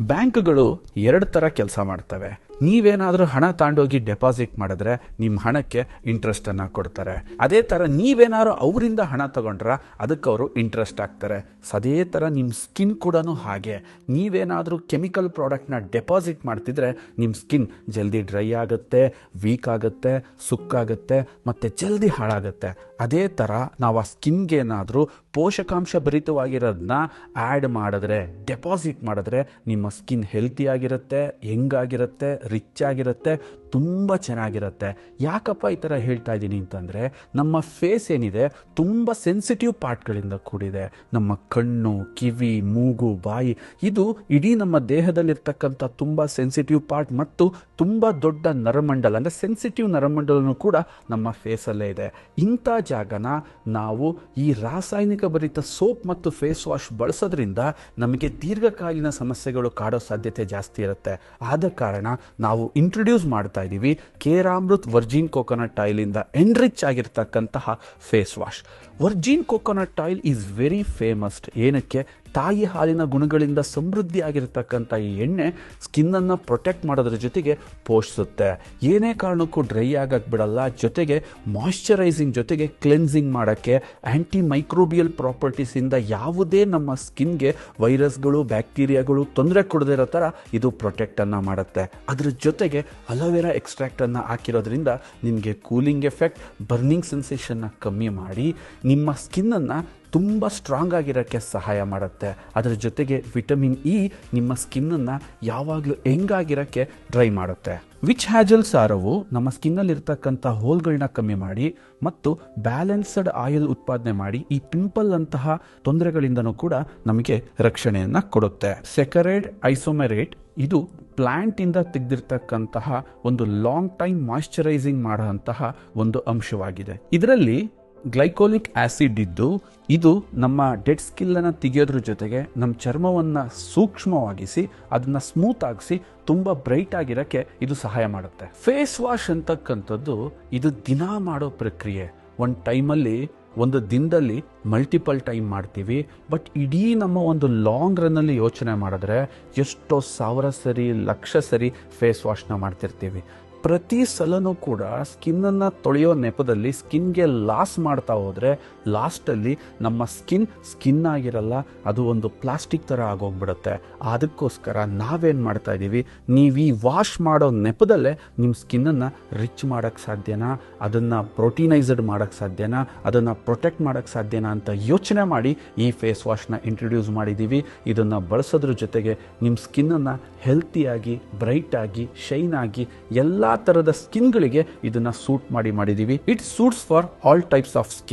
ಬ್ಯಾಂಕ್ಗಳು ಎರಡು ಥರ ಕೆಲಸ ಮಾಡ್ತವೆ. ನೀವೇನಾದರೂ ಹಣ ತಾಂಡೋಗಿ ಡೆಪಾಸಿಟ್ ಮಾಡಿದ್ರೆ ನಿಮ್ಮ ಹಣಕ್ಕೆ ಇಂಟ್ರೆಸ್ಟನ್ನು ಕೊಡ್ತಾರೆ. ಅದೇ ಥರ ನೀವೇನಾದ್ರು ಅವರಿಂದ ಹಣ ತಗೊಂಡ್ರೆ ಅದಕ್ಕೆ ಅವರು ಇಂಟ್ರೆಸ್ಟ್ ಹಾಕ್ತಾರೆ. ಅದೇ ಥರ ನಿಮ್ಮ ಸ್ಕಿನ್ ಕೂಡ ಹಾಗೆ. ನೀವೇನಾದರೂ ಕೆಮಿಕಲ್ ಪ್ರಾಡಕ್ಟ್ನ ಡೆಪಾಸಿಟ್ ಮಾಡ್ತಿದ್ರೆ ನಿಮ್ಮ ಸ್ಕಿನ್ ಜಲ್ದಿ ಡ್ರೈ ಆಗುತ್ತೆ, ವೀಕ್ ಆಗುತ್ತೆ, ಸುಕ್ಕಾಗುತ್ತೆ ಮತ್ತು ಜಲ್ದಿ ಹಾಳಾಗುತ್ತೆ. ಅದೇ ಥರ ನಾವು ಆ ಸ್ಕಿನ್ಗೆ ಏನಾದರೂ ಪೋಷಕಾಂಶ ಭರಿತವಾಗಿರೋದನ್ನ ಆ್ಯಡ್ ಮಾಡಿದ್ರೆ, ಡೆಪಾಸಿಟ್ ಮಾಡಿದ್ರೆ ನಿಮ್ಮ ಸ್ಕಿನ್ ಹೆಲ್ತಿಯಾಗಿರುತ್ತೆ, ಹೆಂಗಾಗಿರುತ್ತೆ, ರಿಚ್ ಆಗಿರುತ್ತೆ, ತುಂಬ ಚೆನ್ನಾಗಿರುತ್ತೆ. ಯಾಕಪ್ಪ ಈ ಥರ ಹೇಳ್ತಾ ಇದ್ದೀನಿ ಅಂತಂದರೆ, ನಮ್ಮ ಫೇಸ್ ಏನಿದೆ ತುಂಬ ಸೆನ್ಸಿಟಿವ್ ಪಾರ್ಟ್ಗಳಿಂದ ಕೂಡಿದೆ. ನಮ್ಮ ಕಣ್ಣು, ಕಿವಿ, ಮೂಗು, ಬಾಯಿ, ಇದು ಇಡೀ ನಮ್ಮ ದೇಹದಲ್ಲಿರ್ತಕ್ಕಂಥ ತುಂಬ ಸೆನ್ಸಿಟಿವ್ ಪಾರ್ಟ್ ಮತ್ತು ತುಂಬ ದೊಡ್ಡ ನರಮಂಡಲ, ಅಂದರೆ ಸೆನ್ಸಿಟಿವ್ ನರಮಂಡಲನೂ ಕೂಡ ನಮ್ಮ ಫೇಸಲ್ಲೇ ಇದೆ. ಇಂಥ ಜಾಗನ ನಾವು ಈ ರಾಸಾಯನಿಕ ಭರಿತ ಸೋಪ್ ಮತ್ತು ಫೇಸ್ ವಾಶ್ ಬಳಸೋದ್ರಿಂದ ನಮಗೆ ದೀರ್ಘಕಾಲೀನ ಸಮಸ್ಯೆಗಳು ಕಾಡೋ ಸಾಧ್ಯತೆ ಜಾಸ್ತಿ ಇರುತ್ತೆ. ಆದ ಕಾರಣ ನಾವು ಇಂಟ್ರೊಡ್ಯೂಸ್ ಮಾಡ್ತಾ ಇದ್ದೀವಿ ಕೇರಾಮೃತ್ ವರ್ಜಿನ್ ಕೋಕೋನಟ್ ಆಯಿಲ್ ಇಂದ ಎನ್ರಿಚ್ ಆಗಿರ್ತಕ್ಕಂತಹ face wash. Virgin coconut oil is very famous. ಏನಕ್ಕೆ? ತಾಯಿ ಹಾಲಿನ ಗುಣಗಳಿಂದ ಸಮೃದ್ಧಿ ಆಗಿರ್ತಕ್ಕಂಥ ಈ ಎಣ್ಣೆ ಸ್ಕಿನ್ನನ್ನು ಪ್ರೊಟೆಕ್ಟ್ ಮಾಡೋದ್ರ ಜೊತೆಗೆ ಪೋಷಿಸುತ್ತೆ. ಏನೇ ಕಾರಣಕ್ಕೂ ಡ್ರೈ ಆಗಕ್ಕೆ ಬಿಡಲ್ಲ. ಜೊತೆಗೆ ಮಾಯ್ಶ್ಚರೈಸಿಂಗ್ ಜೊತೆಗೆ ಕ್ಲೆನ್ಸಿಂಗ್ ಮಾಡೋಕ್ಕೆ, ಆ್ಯಂಟಿ ಮೈಕ್ರೋಬಿಯಲ್ ಪ್ರಾಪರ್ಟೀಸಿಂದ ಯಾವುದೇ ನಮ್ಮ ಸ್ಕಿನ್ಗೆ ವೈರಸ್ಗಳು, ಬ್ಯಾಕ್ಟೀರಿಯಾಗಳು ತೊಂದರೆ ಕೊಡದಿರೋ ಥರ ಇದು ಪ್ರೊಟೆಕ್ಟನ್ನು ಮಾಡುತ್ತೆ. ಅದ್ರ ಜೊತೆಗೆ ಅಲೋವೆರಾ ಎಕ್ಸ್ಟ್ರಾಕ್ಟನ್ನು ಹಾಕಿರೋದ್ರಿಂದ ನಿಮಗೆ ಕೂಲಿಂಗ್ ಎಫೆಕ್ಟ್, ಬರ್ನಿಂಗ್ ಸೆನ್ಸೇಷನ್ನ ಕಮ್ಮಿ ಮಾಡಿ ನಿಮ್ಮ ಸ್ಕಿನ್ನನ್ನು ತುಂಬ ಸ್ಟ್ರಾಂಗ್ ಆಗಿರೋಕ್ಕೆ ಸಹಾಯ ಮಾಡುತ್ತೆ. ಅದರ ಜೊತೆಗೆ ವಿಟಮಿನ್ ಇ ನಿಮ್ಮ ಸ್ಕಿನ್ನನ್ನು ಯಾವಾಗಲೂ ಹೆಂಗಾಗಿರೋಕ್ಕೆ ಡ್ರೈ ಮಾಡುತ್ತೆ. ವಿಚ್ ಹ್ಯಾಜಲ್ ಸಾರವು ನಮ್ಮ ಸ್ಕಿನ್ನಲ್ಲಿರ್ತಕ್ಕಂಥ ಹೋಲ್ಗಳನ್ನ ಕಮ್ಮಿ ಮಾಡಿ ಮತ್ತು ಬ್ಯಾಲೆನ್ಸ್ಡ್ ಆಯಿಲ್ ಉತ್ಪಾದನೆ ಮಾಡಿ ಈ ಪಿಂಪಲ್ ಅಂತಹ ತೊಂದರೆಗಳಿಂದನೂ ಕೂಡ ನಮಗೆ ರಕ್ಷಣೆಯನ್ನು ಕೊಡುತ್ತೆ. ಸೆಕರೈಡ್ ಐಸೋಮೆರೇಟ್ ಇದು ಪ್ಲಾಂಟಿಂದ ತೆಗೆದಿರ್ತಕ್ಕಂತಹ ಒಂದು ಲಾಂಗ್ ಟೈಮ್ ಮಾಯ್ಶ್ಚರೈಸಿಂಗ್ ಮಾಡುವಂತಹ ಒಂದು ಅಂಶವಾಗಿದೆ. ಇದರಲ್ಲಿ ಗ್ಲೈಕೋಲಿಕ್ ಆಸಿಡ್ ಇದ್ದು ಇದು ನಮ್ಮ ಡೆಡ್ ಸ್ಕಿಲ್ಲನ್ನು ತೆಗೆಯೋದ್ರ ಜೊತೆಗೆ ನಮ್ಮ ಚರ್ಮವನ್ನು ಸೂಕ್ಷ್ಮವಾಗಿಸಿ ಅದನ್ನು ಸ್ಮೂತ್ ಆಗಿಸಿ ತುಂಬ ಬ್ರೈಟ್ ಆಗಿರೋಕ್ಕೆ ಇದು ಸಹಾಯ ಮಾಡುತ್ತೆ. ಫೇಸ್ ವಾಶ್ ಅಂತಕ್ಕಂಥದ್ದು ಇದು ದಿನ ಮಾಡೋ ಪ್ರಕ್ರಿಯೆ. ಒಂದು ದಿನದಲ್ಲಿ ಮಲ್ಟಿಪಲ್ ಟೈಮ್ ಮಾಡ್ತೀವಿ. ಬಟ್ ಇಡೀ ನಮ್ಮ ಒಂದು ಲಾಂಗ್ ರನ್ನಲ್ಲಿ ಯೋಚನೆ ಮಾಡಿದ್ರೆ ಎಷ್ಟೋ ಸಾವಿರ ಸರಿ, ಲಕ್ಷ ಸರಿ ಫೇಸ್ ವಾಶ್ನ ಮಾಡ್ತಿರ್ತೀವಿ. ಪ್ರತಿ ಸಲನೂ ಕೂಡ ಸ್ಕಿನ್ನನ್ನು ತೊಳೆಯೋ ನೆಪದಲ್ಲಿ ಸ್ಕಿನ್ಗೆ ಲಾಸ್ ಮಾಡ್ತಾ ಹೋದರೆ ಲಾಸ್ಟಲ್ಲಿ ನಮ್ಮ ಸ್ಕಿನ್ ಆಗಿರಲ್ಲ, ಅದು ಒಂದು ಪ್ಲಾಸ್ಟಿಕ್ ಥರ ಆಗೋಗ್ಬಿಡುತ್ತೆ. ಅದಕ್ಕೋಸ್ಕರ ನಾವೇನು ಮಾಡ್ತಾ ಇದ್ದೀವಿ, ನೀವು ಈ ವಾಶ್ ಮಾಡೋ ನೆಪದಲ್ಲೇ ನಿಮ್ಮ ಸ್ಕಿನ್ನನ್ನು ರಿಚ್ ಮಾಡೋಕ್ಕೆ ಸಾಧ್ಯನಾ, ಅದನ್ನು ಪ್ರೋಟೀನೈಸ್ಡ್ ಮಾಡೋಕ್ಕೆ ಸಾಧ್ಯನಾ, ಅದನ್ನು ಪ್ರೊಟೆಕ್ಟ್ ಮಾಡೋಕ್ಕೆ ಸಾಧ್ಯನಾ ಅಂತ ಯೋಚನೆ ಮಾಡಿ ಈ ಫೇಸ್ ವಾಶ್ನ ಇಂಟ್ರೊಡ್ಯೂಸ್ ಮಾಡಿದ್ದೀವಿ. ಇದನ್ನು ಬಳಸೋದ್ರ ಜೊತೆಗೆ ನಿಮ್ಮ ಸ್ಕಿನ್ನನ್ನು ಹೆಲ್ತಿಯಾಗಿ, ಬ್ರೈಟಾಗಿ, ಶೈನ್ ಆಗಿ ಎಲ್ಲ ಥರದ ಸ್ಕಿನ್ಗಳಿಗೆ ಇದನ್ನು ಸೂಟ್ ಮಾಡಿದ್ದೀವಿ. It suits for all types of skin.